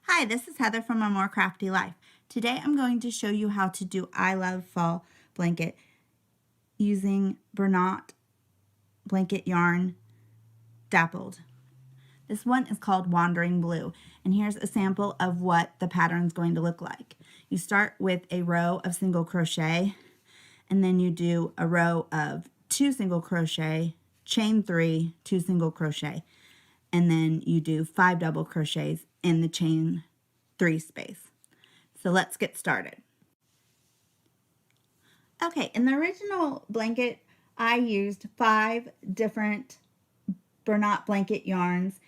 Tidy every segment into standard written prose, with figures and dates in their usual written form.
Hi, this is Heather from A More Crafty Life. Today I'm going to show you how to do I Love Fall blanket using Bernat blanket yarn dappled. This one is called Wandering Blue, and here's a sample of what the pattern is going to look like. You start with a row of single crochet, and then you do a row of 2 single crochet, chain 3, 2 single crochet, and then you do 5 double crochets in the chain 3 space. So let's get started. Okay, in the original blanket, I used 5 different Bernat blanket yarns.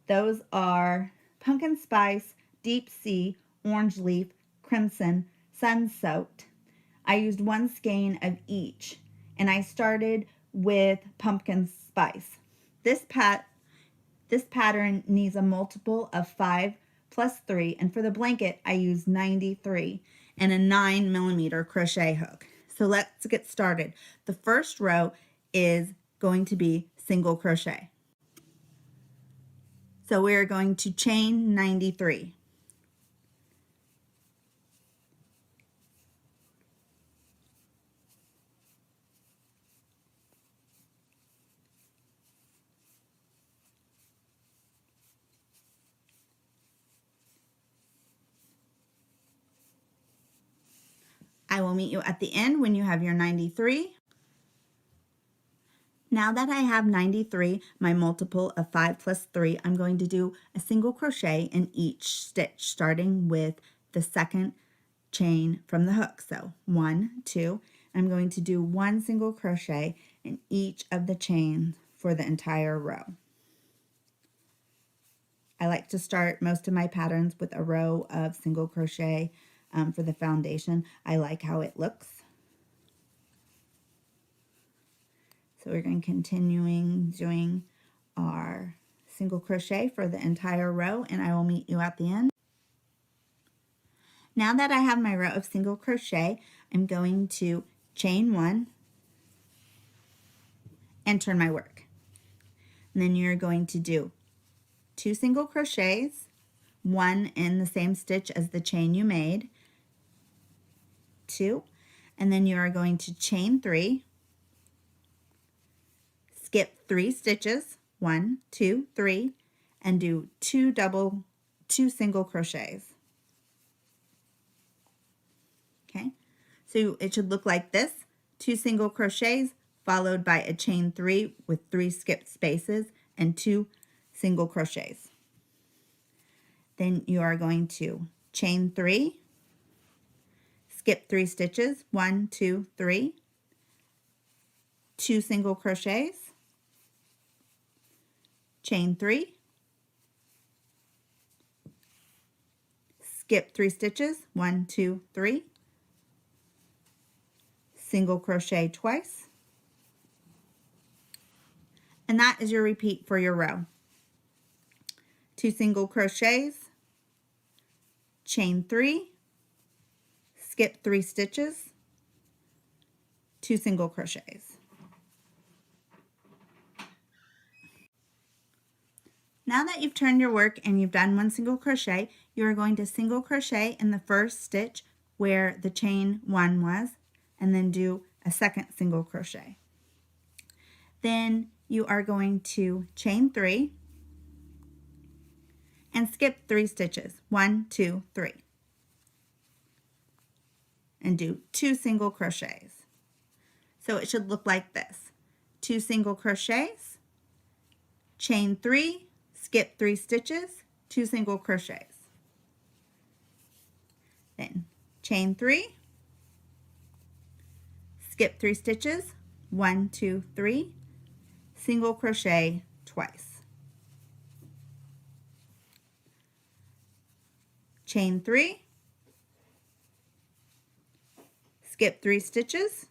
Those are Pumpkin Spice, Deep Sea, Orange Leaf, Crimson, Sun Soaked. I used 1 skein of each, and I started with Pumpkin Spice. This pattern needs a multiple of 5 plus 3, and for the blanket I used 93 and a 9mm crochet hook. So let's get started. The first row is going to be single crochet. So we're going to chain 93. I will meet you at the end when you have your 93. Now that I have 93, my multiple of 5 plus 3, I'm going to do a single crochet in each stitch, starting with the second chain from the hook. So 1, 2, I'm going to do 1 single crochet in each of the chains for the entire row. I like to start most of my patterns with a row of single crochet for the foundation. I like how it looks. So we're going to continuing doing our single crochet for the entire row, and I will meet you at the end. Now that I have my row of single crochet, I'm going to chain 1 and turn my work. And then you're going to do 2 single crochets, 1 in the same stitch as the chain you made, 2, and then you are going to chain 3, skip 3 stitches, 1, 2, 3, and do 2 single crochets. Okay, so it should look like this: 2 single crochets followed by a chain 3 with 3 skipped spaces and 2 single crochets. Then you are going to chain 3, skip 3 stitches, 1, 2, 3, 2 single crochets, chain 3, skip 3 stitches, 1, 2, 3, single crochet twice, and that is your repeat for your row. 2 single crochets, chain 3, skip 3 stitches, 2 single crochets. Now that you've turned your work and you've done 1 single crochet, you are going to single crochet in the first stitch where the chain 1 was, and then do a second single crochet. Then you are going to chain 3 and skip 3 stitches, 1, 2, 3, and do 2 single crochets. So it should look like this: 2 single crochets, chain 3, skip 3 stitches, 2 single crochets, then chain 3, skip 3 stitches, 1, 2, 3, single crochet twice, chain 3, skip 3 stitches,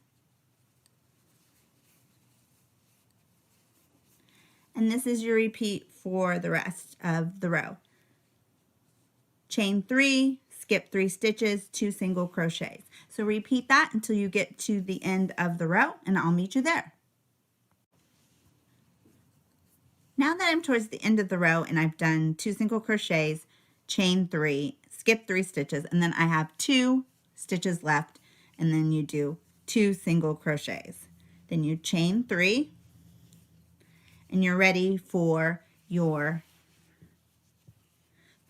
and this is your repeat for the rest of the row. Chain 3, skip 3 stitches, 2 single crochets. So repeat that until you get to the end of the row, and I'll meet you there. Now that I'm towards the end of the row and I've done 2 single crochets, chain 3, skip 3 stitches, and then I have 2 stitches left, and then you do 2 single crochets. Then you chain 3, and you're ready for your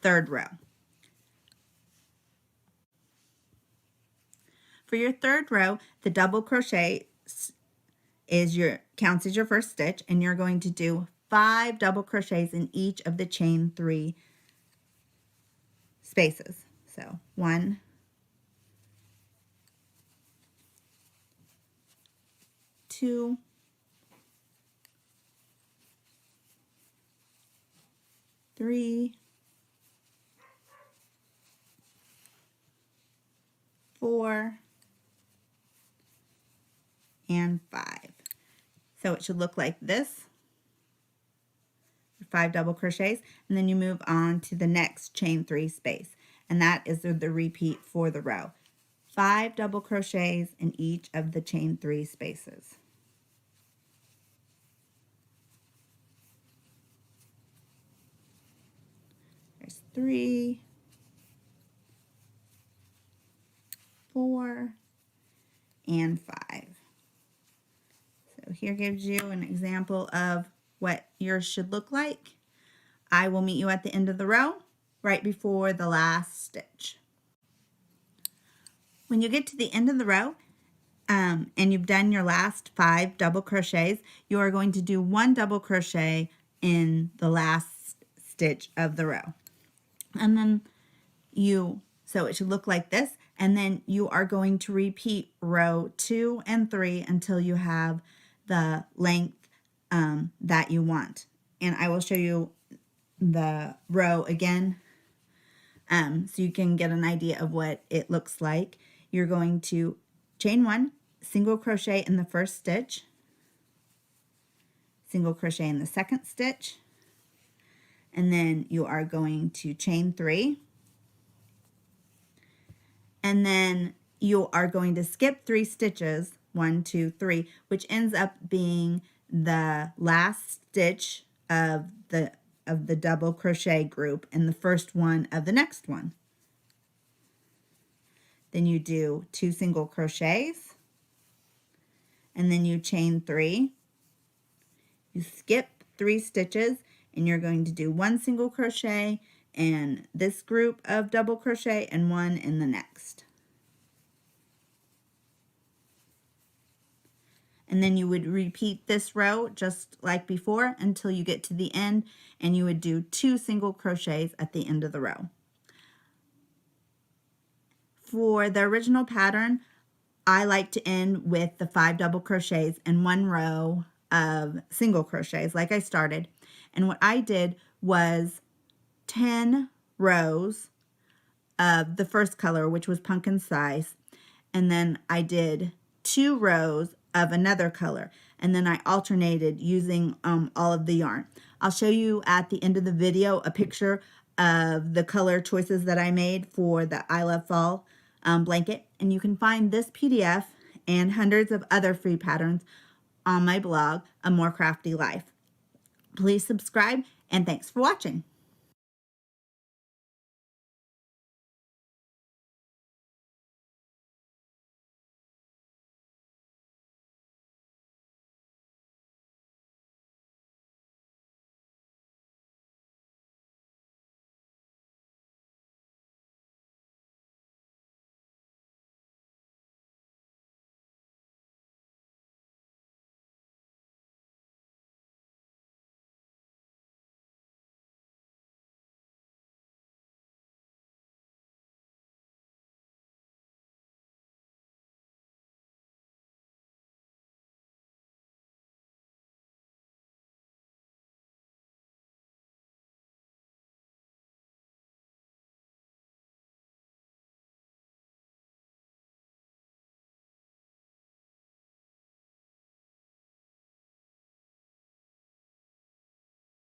third row. For your third row, the double crochet counts as your first stitch, and you're going to do 5 double crochets in each of the chain 3 spaces. So 1, 2, 3, 4, and 5. So it should look like this. 5 double crochets, and then you move on to the next chain 3 space, and that is the repeat for the row. 5 double crochets in each of the chain 3 spaces. There's 3, 4, and 5. So here gives you an example of what yours should look like. I will meet you at the end of the row, right before the last stitch. When you get to the end of the row, and you've done your last 5 double crochets, you are going to do 1 double crochet in the last stitch of the row. And then so it should look like this, and then you are going to repeat row 2 and 3 until you have the length that you want. And I will show you the row again so you can get an idea of what it looks like. You're going to chain 1, single crochet in the first stitch, single crochet in the second stitch, and then you are going to chain 3, and then you are going to skip 3 stitches, 1, 2, 3, which ends up being the last stitch of the double crochet group and the first one of the next one. Then you do 2 single crochets, and then you chain 3. You skip 3 stitches, and you're going to do 1 single crochet in this group of double crochet and 1 in the next. And then you would repeat this row just like before until you get to the end, and you would do 2 single crochets at the end of the row. For the original pattern, I like to end with the 5 double crochets and 1 row of single crochets like I started. And what I did was 10 rows of the first color, which was pumpkin spice, and then I did 2 rows of another color, and then I alternated using all of the yarn. I'll show you at the end of the video a picture of the color choices that I made for the I Love Fall blanket, and you can find this PDF and hundreds of other free patterns on my blog, A More Crafty Life. Please subscribe, and thanks for watching.